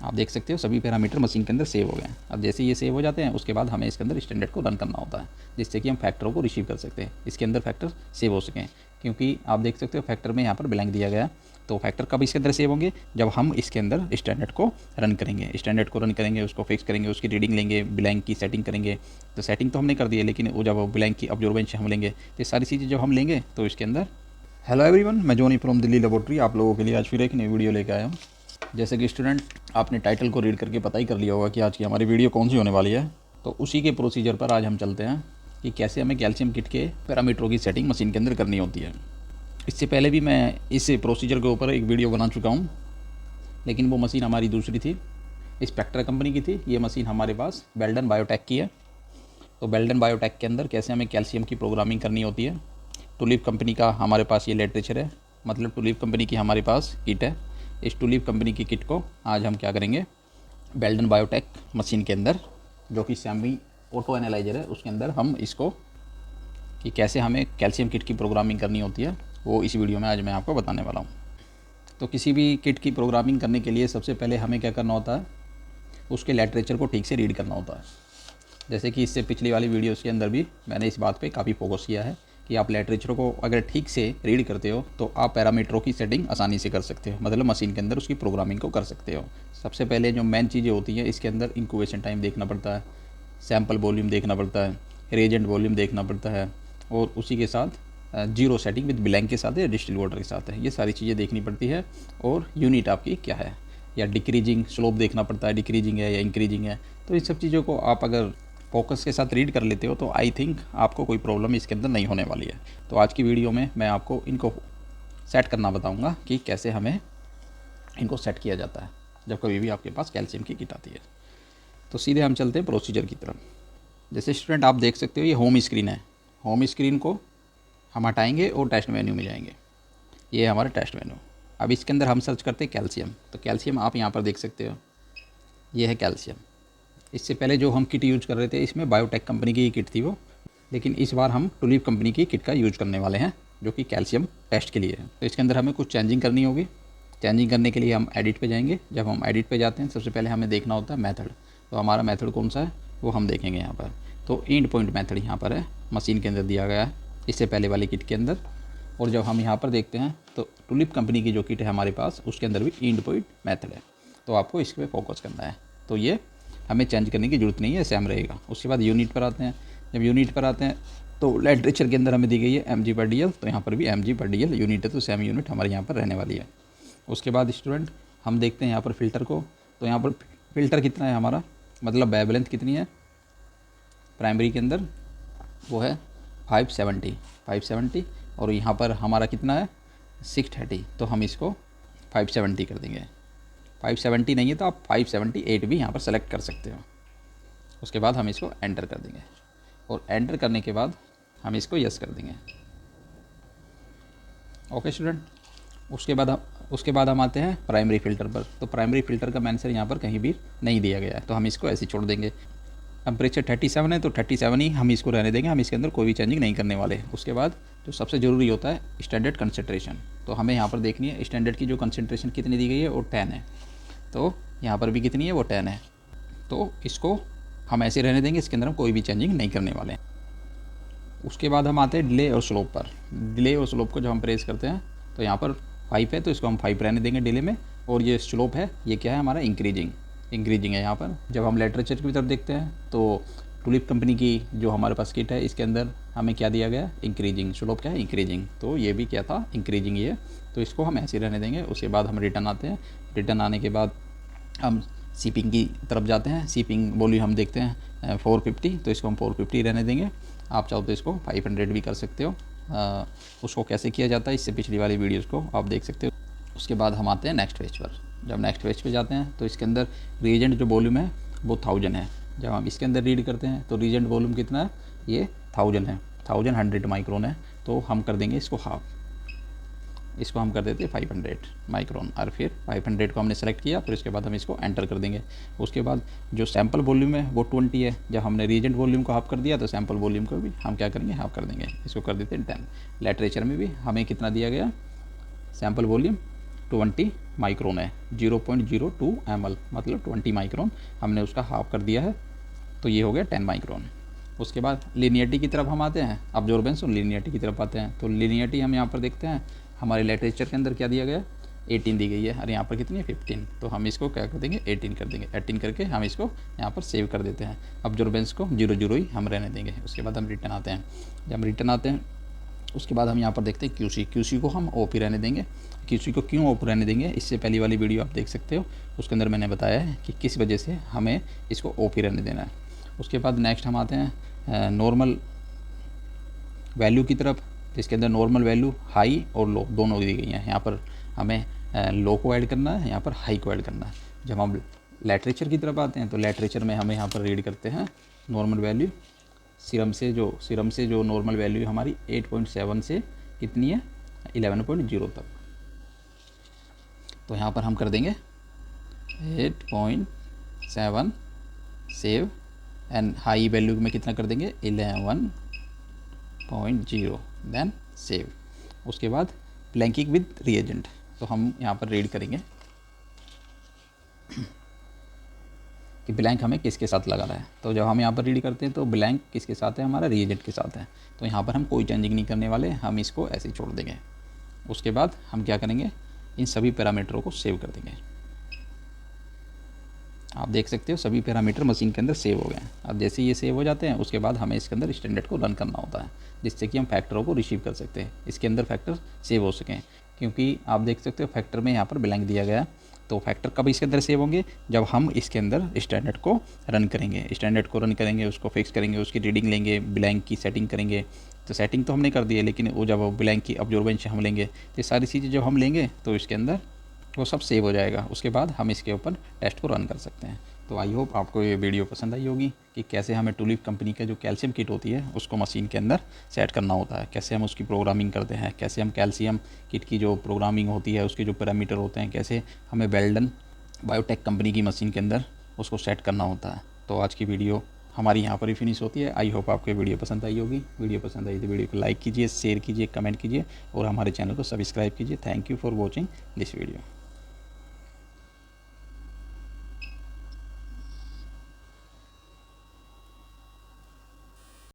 आप देख सकते हो सभी पैरामीटर मशीन के अंदर सेव हो गए हैं। अब जैसे ये सेव हो जाते हैं उसके बाद हमें इसके अंदर स्टैंडर्ड को रन करना होता है, जिससे कि हम फैक्टरों को रिसीव कर सकते हैं, इसके अंदर फैक्टर सेव हो सकें। क्योंकि आप देख सकते हो फैक्टर में यहाँ पर ब्लैंक दिया गया है, तो फैक्टर कब इसके अंदर सेव होंगे, जब हम इसके अंदर स्टैंडर्ड को रन करेंगे। स्टैंडर्ड को रन करेंगे, उसको फिक्स करेंगे, उसकी रीडिंग लेंगे, ब्लैंक की सेटिंग करेंगे। तो सेटिंग तो हमने कर दी है, लेकिन वो जब ब्लैंक की ऑब्जर्वेंस हम लेंगे, तो ये सारी चीज़ें जब हम लेंगे तो इसके अंदर। हेलो एवरीवन, मैं जॉनी फ्रॉम दिल्ली लेबोरेटरी आप लोगों के लिए आज फिर एक नई वीडियो लेकर आया हूँ। जैसे कि स्टूडेंट आपने टाइटल को रीड करके पता ही कर लिया होगा कि आज की हमारी वीडियो कौन सी होने वाली है। तो उसी के प्रोसीजर पर आज हम चलते हैं कि कैसे हमें कैल्शियम किट के पैरामीटरों की सेटिंग मशीन के अंदर करनी होती है। इससे पहले भी मैं इस प्रोसीजर के ऊपर एक वीडियो बना चुका हूँ, लेकिन वो मशीन हमारी दूसरी थी, स्पेक्ट्रा कंपनी की थी। ये मशीन हमारे पास बेल्डन बायोटेक की है। तो बेल्डन बायोटेक के अंदर कैसे हमें कैल्शियम की प्रोग्रामिंग करनी होती है, टुलिप कंपनी का हमारे पास ये लिटरेचर है, मतलब टुलिप कंपनी की हमारे पास किट है। इस टुलिप कंपनी की किट को आज हम क्या करेंगे, बेल्डन बायोटेक मशीन के अंदर, जो कि सेमी ऑटो एनालाइजर है, उसके अंदर हम इसको कि कैसे हमें कैल्शियम किट की प्रोग्रामिंग करनी होती है, वो इस वीडियो में आज मैं आपको बताने वाला हूँ। तो किसी भी किट की प्रोग्रामिंग करने के लिए सबसे पहले हमें क्या करना होता है, उसके लिटरेचर को ठीक से रीड करना होता है। जैसे कि इससे पिछली वाली वीडियोस के अंदर भी मैंने इस बात पे काफ़ी फोकस किया है कि आप लिटरेचर को अगर ठीक से रीड करते हो तो आप पैरामीटरों की सेटिंग आसानी से कर सकते हो, मतलब मशीन के अंदर उसकी प्रोग्रामिंग को कर सकते हो। सबसे पहले जो मेन चीज़ें होती हैं, इसके अंदर इंक्यूबेशन टाइम देखना पड़ता है, सैम्पल वॉल्यूम देखना पड़ता है, रिएजेंट वॉल्यूम देखना पड़ता है, और उसी के साथ जीरो सेटिंग विद ब्लैंक के साथ है या डिस्टिल वाटर के साथ है, ये सारी चीज़ें देखनी पड़ती है। और यूनिट आपकी क्या है, या डिक्रीजिंग स्लोप देखना पड़ता है, डिक्रीजिंग है या इंक्रीजिंग है। तो इन सब चीज़ों को आप अगर फोकस के साथ रीड कर लेते हो तो आई थिंक आपको कोई प्रॉब्लम इसके अंदर नहीं होने वाली है। तो आज की वीडियो में मैं आपको इनको सेट करना बताऊंगा कि कैसे हमें इनको सेट किया जाता है जब कभी भी आपके पास कैल्शियम की किट आती है। तो सीधे हम चलते हैं प्रोसीजर की तरफ। जैसे स्टूडेंट आप देख सकते हो ये होम स्क्रीन है। होम स्क्रीन को हम हटाएंगे और टेस्ट मेन्यू में जाएंगे। ये है हमारा टेस्ट मेन्यू। अब इसके अंदर हम सर्च करते हैं कैल्शियम। तो कैल्शियम आप यहाँ पर देख सकते हो, ये है कैल्शियम। इससे पहले जो हम किट यूज़ कर रहे थे इसमें बायोटेक कंपनी की किट थी वो, लेकिन इस बार हम टुलिप कंपनी की किट का यूज़ करने वाले हैं, जो कि कैल्शियम टेस्ट के लिए है। तो इसके अंदर हमें कुछ चेंजिंग करनी होगी। चेंजिंग करने के लिए हम एडिट पे जाएंगे। जब हम एडिट पे जाते हैं सबसे पहले हमें देखना होता है मेथड। तो हमारा मेथड कौन सा है वो हम देखेंगे यहाँ पर। तो एंड पॉइंट मेथड यहाँ पर है, मशीन के अंदर दिया गया है, इससे पहले वाली किट के अंदर। और जब हम यहाँ पर देखते हैं तो टुलिप कंपनी की जो किट है हमारे पास, उसके अंदर भी एंड पॉइंट मेथड है। तो आपको इस पर फोकस करना है। तो ये हमें चेंज करने की ज़रूरत नहीं है, सेम रहेगा। उसके बाद यूनिट पर आते हैं। जब यूनिट पर आते हैं तो लिटरेचर के अंदर हमें दी गई है mg/dl, तो यहाँ पर भी mg/dl यूनिट है, तो सेम यूनिट हमारे यहाँ पर रहने वाली है। उसके बाद स्टूडेंट हम देखते हैं यहाँ पर फ़िल्टर को। तो यहाँ पर फ़िल्टर कितना है हमारा, मतलब वेवलेंथ कितनी है प्राइमरी के अंदर, वो है 570, और यहाँ पर हमारा कितना है 630। तो हम इसको 570 कर देंगे। 570 नहीं है तो आप 578 भी यहाँ पर सेलेक्ट कर सकते हो। उसके बाद हम इसको एंटर कर देंगे, और एंटर करने के बाद हम इसको यस कर देंगे। Okay student. उसके बाद हम आते हैं प्राइमरी फ़िल्टर पर। तो प्राइमरी फ़िल्टर का आंसर यहाँ पर कहीं भी नहीं दिया गया है, तो हम इसको ऐसे ही छोड़ देंगे। टेम्परेचर 37 है तो 37 ही हम इसको रहने देंगे, हम इसके अंदर कोई भी चेंजिंग नहीं करने वाले। उसके बाद जो सबसे ज़रूरी होता है स्टैंडर्ड कंसंट्रेशन, तो हमें यहाँ पर देखनी है स्टैंडर्ड की जो कंसंट्रेशन कितनी दी गई है वो 10 है। तो यहाँ पर भी कितनी है वो 10 है। तो इसको हम ऐसे रहने देंगे, इसके अंदर हम कोई भी चेंजिंग नहीं करने वाले हैं। उसके बाद हम आते हैं डिले और स्लोप पर। डिले और स्लोप को जब हम प्रेस करते हैं तो यहाँ पर 5 है, तो इसको हम 5 रहने देंगे डिले में। और ये स्लोप है, ये क्या है हमारा इंक्रीजिंग है यहाँ पर। जब हम लिटरेचर की तरफ देखते हैं तो टुलिप कंपनी की जो हमारे पास किट है इसके अंदर हमें क्या दिया गया, इंक्रीजिंग। स्लोप क्या है, इंक्रीजिंग। तो ये भी क्या था, इंक्रीजिंग ये, तो इसको हम ऐसे रहने देंगे। उसके बाद हम रिटर्न आते हैं। रिटर्न आने के बाद हम सीपिंग की तरफ जाते हैं। सीपिंग वॉल्यूम हम देखते हैं 450, तो इसको हम 450 रहने देंगे। आप चाहो तो इसको 500 भी कर सकते हो। उसको कैसे किया जाता है इससे पिछली वाली वीडियोज़ को आप देख सकते हो। उसके बाद हम आते हैं नेक्स्ट पेज पर। जब नेक्स्ट पेज पे जाते हैं तो इसके अंदर रीजेंट जो वॉल्यूम है वो 1000 है। जब हम इसके अंदर रीड करते हैं तो रीजेंट वॉल्यूम कितना है, ये 1000 है, 1100 माइक्रोन है। तो हम कर देंगे इसको हाफ, इसको हम कर देते हैं 500 माइक्रोन। और फिर 500 को हमने सेलेक्ट किया, फिर उसके बाद हम इसको एंटर कर देंगे। उसके बाद जो सैम्पल वॉल्यूम है वो 20 है। जब हमने रीजेंट वॉल्यूम को हाफ कर दिया तो सैम्पल वॉल्यूम को भी हम क्या करेंगे, हाफ कर देंगे। इसको कर देते हैं 10। लिटरेचर में भी हमें कितना दिया गया, सैम्पल वॉल्यूम 20 माइक्रोन है, 0.02 ml मतलब 20 माइक्रोन हमने उसका हाफ कर दिया है, तो ये हो गया 10 माइक्रोन। उसके बाद लीनियरिटी की तरफ हम आते हैं, अब्जॉर्बेंस और लीनियरिटी की तरफ आते हैं। तो लीनियरिटी हम यहाँ पर देखते हैं, हमारे लिटरेचर के अंदर क्या दिया गया, 18 दी गई है, और यहाँ पर कितनी है 15, तो हम इसको क्या कर देंगे 18 कर देंगे। 18 करके हम इसको यहाँ पर सेव कर देते हैं, अब्जॉर्बेंस को 0 ही हम रहने देंगे। उसके बाद हम रिटर्न आते हैं, जब हम रिटर्न आते हैं उसके बाद हम यहाँ पर देखते हैं QC को हम OP रहने देंगे। QC को क्यों OP रहने देंगे, इससे पहली वाली वीडियो आप देख सकते हो, उसके अंदर मैंने बताया है कि किस वजह से हमें इसको OP रहने देना है। उसके बाद नेक्स्ट हम आते हैं नॉर्मल वैल्यू की तरफ, जिसके अंदर नॉर्मल वैल्यू हाई और लो दोनों दी गई हैं। यहाँ पर हमें लो को ऐड करना है, यहाँ पर हाई को ऐड करना है। जब हम लिटरेचर की तरफ आते हैं तो लिटरेचर में हमें यहाँ पर रीड करते हैं नॉर्मल वैल्यू सीरम से जो नॉर्मल वैल्यू हमारी 8.7 से कितनी है 11.0 तक, तो यहाँ पर हम कर देंगे 8.7 सेव, एंड हाई वैल्यू में कितना कर देंगे 11.0 देन सेव। उसके बाद ब्लैंकिंग विद रिएजेंट, तो हम यहाँ पर रीड करेंगे कि ब्लैंक हमें किसके साथ लगाना है। तो जब हम यहाँ पर रीड करते हैं तो ब्लैंक किसके साथ है, हमारा रिएजेंट के साथ है, तो यहाँ पर हम कोई चेंजिंग नहीं करने वाले, हम इसको ऐसे ही छोड़ देंगे। उसके बाद हम क्या करेंगे, इन सभी पैरामीटरों को सेव कर देंगे। आप देख सकते हो सभी पैरामीटर मशीन के अंदर सेव हो गए हैं। अब जैसे ये सेव हो जाते हैं उसके बाद हमें इसके अंदर स्टैंडर्ड को रन करना होता है, जिससे कि हम फैक्टरों को रिसीव कर सकते हैं, इसके अंदर फैक्टर सेव हो सकें। क्योंकि आप देख सकते हो फैक्टर में यहाँ पर ब्लैंक दिया गया है, तो फैक्टर कब इसके अंदर सेव होंगे, जब हम इसके अंदर स्टैंडर्ड को रन करेंगे। स्टैंडर्ड को रन करेंगे, उसको फिक्स करेंगे, उसकी रीडिंग लेंगे, ब्लैंक की सेटिंग करेंगे। तो सेटिंग तो हमने कर दी है, लेकिन वो जब ब्लैंक की अब्जॉर्बेंस हम लेंगे, तो ये सारी चीज़ें जब हम लेंगे तो इसके अंदर वो सब सेव हो जाएगा। उसके बाद हम इसके ऊपर टेस्ट को रन कर सकते हैं। तो आई होप आपको ये वीडियो पसंद आई होगी कि कैसे हमें टुलिप कंपनी का जो कैल्शियम किट होती है उसको मशीन के अंदर सेट करना होता है, कैसे हम उसकी प्रोग्रामिंग करते हैं, कैसे हम कैल्शियम किट की जो प्रोग्रामिंग होती है उसके जो पैरामीटर होते हैं, कैसे हमें वेल्डन बायोटेक कंपनी की मशीन के अंदर उसको सेट करना होता है। तो आज की वीडियो हमारी यहाँ पर ही फिनिश होती है। आई होप आपको वीडियो पसंद आई होगी। वीडियो पसंद आई तो वीडियो को लाइक कीजिए, शेयर कीजिए, कमेंट कीजिए और हमारे चैनल को सब्सक्राइब कीजिए। Thank you for watching this video.